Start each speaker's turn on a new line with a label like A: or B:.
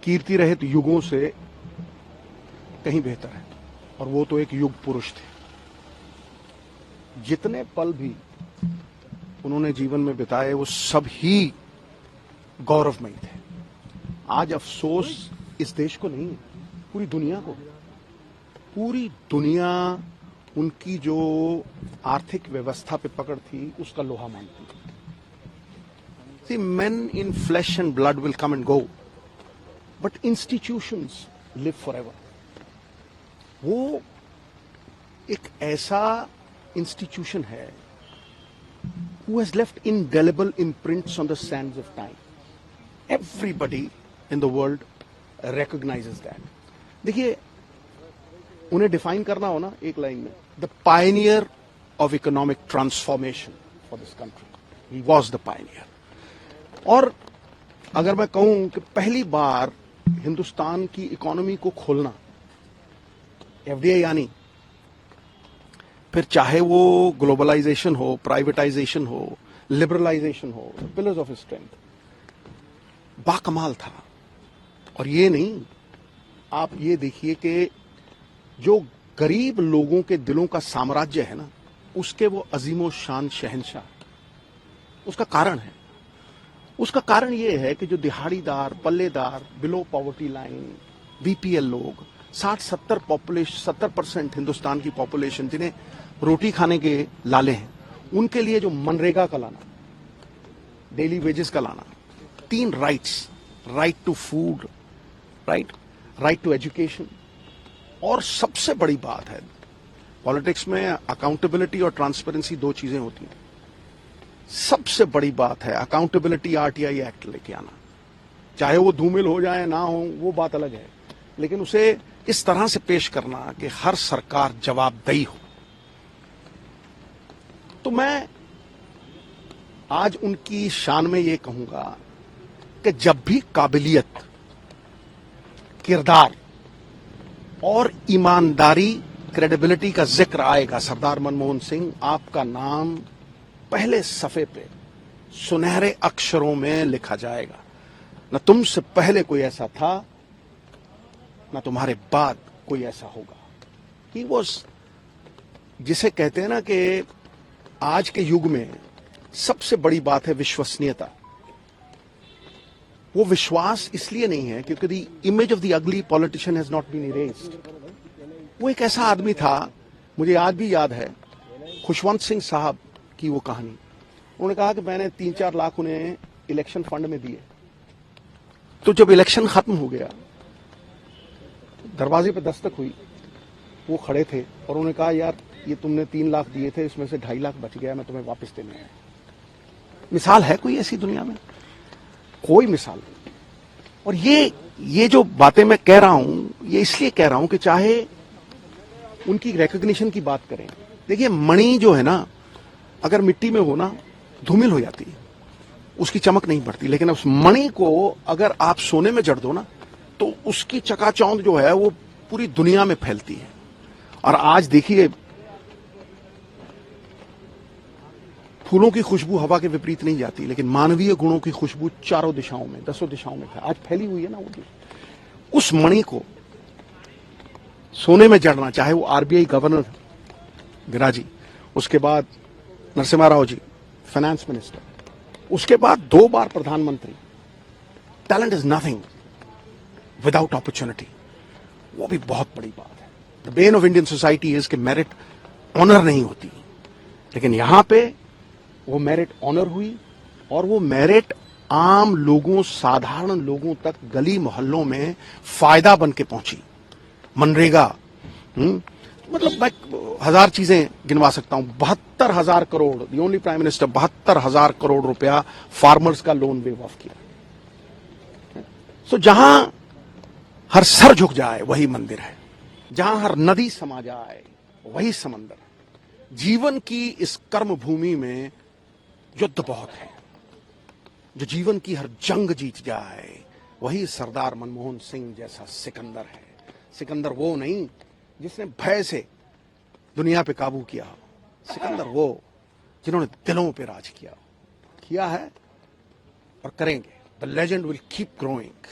A: कीर्ति रहित युगों से कहीं बेहतर है, और वो तो एक युग पुरुष थे। जितने पल भी उन्होंने जीवन में बिताए वो सब ही गौरवमयी थे। आज अफसोस इस देश को नहीं, पूरी दुनिया को। पूरी दुनिया उनकी जो आर्थिक व्यवस्था पे पकड़ थी उसका लोहा मानती है। See, men in flesh and blood will come and go, but institutions live forever. वो एक ऐसा इंस्टीट्यूशन है who has left indelible imprints on the sands of time. Everybody in the world recognizes that. देखिए, उन्हें define करना हो ना एक लाइन में, the Pioneer of economic transformation for this country, he was the Pioneer. और अगर मैं कहूं कि पहली बार हिंदुस्तान की इकोनॉमी को खोलना, एफडीआई यानी, फिर चाहे वो ग्लोबलाइजेशन हो, प्राइवेटाइजेशन हो, लिबरलाइजेशन हो, पिलर्स ऑफ स्ट्रेंथ, बाकमाल था। और ये नहीं, आप ये देखिए कि जो गरीब लोगों के दिलों का साम्राज्य है ना, उसके वो अजीमो शान शहंशाह, उसका कारण है। उसका कारण ये है कि जो दिहाड़ीदार, पल्लेदार, बिलो पॉवर्टी लाइन, बीपीएल लोग, 60-70% हिंदुस्तान की पॉपुलेशन जिन्हें रोटी खाने के लाले हैं, उनके लिए जो मनरेगा का लाना, डेली वेजेस का लाना, 3 rights, right to food, right to education, और सबसे बड़ी बात है, पॉलिटिक्स में अकाउंटेबिलिटी और ट्रांसपेरेंसी 2 चीजें होती हैं। सबसे बड़ी बात है अकाउंटेबिलिटी आरटीआई एक्ट लेके आना। चाहे वो धूमिल हो जाए ना हो, वो बात अलग है, लेकिन उसे इस तरह से पेश करना कि हर सरकार जवाबदेही हो। तो मैं आज उनकी शान में ये कहूंगा कि जब भी काबिलियत, किरदार और ईमानदारी, क्रेडिबिलिटी का जिक्र आएगा, सरदार मनमोहन सिंह, आपका नाम पहले सफे पे सुनहरे अक्षरों में लिखा जाएगा। न तुमसे पहले कोई ऐसा था, न तुम्हारे बाद कोई ऐसा होगा। ही वॉज, जिसे कहते हैं ना कि आज के युग में सबसे बड़ी बात है विश्वसनीयता। वो विश्वास इसलिए नहीं है क्योंकि the image of the ugly politician has not been erased. वो एक ऐसा आदमी था, मुझे आज भी याद है खुशवंत सिंह साहब की वो कहानी। उन्होंने कहा कि मैंने 3-4 लाख उन्हें इलेक्शन फंड में दिए। तो जब इलेक्शन खत्म हो गया, दरवाजे पे दस्तक हुई, वो खड़े थे और उन्होंने कहा, यार ये तुमने 3 लाख दिए थे, इसमें से 2.5 लाख बच गया, मैं तुम्हें वापस देने आया। मिसाल है कोई ऐसी दुनिया में? कोई मिसाल नहीं। और ये जो बातें मैं कह रहा हूं, ये इसलिए कह रहा हूं कि चाहे उनकी रिकॉग्निशन की बात करें, देखिए मणि जो है ना, अगर मिट्टी में हो ना, धूमिल हो जाती है, उसकी चमक नहीं बढ़ती। लेकिन उस मणि को अगर आप सोने में जड़ दो ना, तो उसकी चकाचौंध जो है वो पूरी दुनिया में फैलती है। और आज देखिए, फूलों की खुशबू हवा के विपरीत नहीं जाती, लेकिन मानवीय गुणों की खुशबू चारों दिशाओं में, 10 दिशाओं में आज फैली हुई है ना। उस मणि को सोने में जड़ना, चाहे वो आरबीआई गवर्नर विराजी, उसके बाद नरसिम्हा राव जी फाइनेंस मिनिस्टर, उसके बाद 2 बार प्रधानमंत्री। Talent is nothing without opportunity, वो भी बहुत बड़ी बात है। The Ben of Indian society is कि मेरिट ऑनर नहीं होती, लेकिन यहां पे वो मेरिट ऑनर हुई, और वो मेरिट आम लोगों, साधारण लोगों तक गली मोहल्लों में फायदा बन के पहुंची। मनरेगा, मतलब मैं 1000 चीजें गिनवा सकता हूं। 72,000 crore, the only prime minister, 72,000 crore रुपया फार्मर्स का लोन वेव ऑफ किया। सो जहां हर सर झुक जाए वही मंदिर है, जहां हर नदी समा जाए वही समंदर है। जीवन की इस कर्म भूमि में युद्ध बहुत है। जो जीवन की हर जंग जीत जाए वही सरदार मनमोहन सिंह जैसा सिकंदर है। सिकंदर वो नहीं जिसने भय से दुनिया पे काबू किया, सिकंदर वो जिन्होंने दिलों पे राज किया है और करेंगे। The legend will keep growing.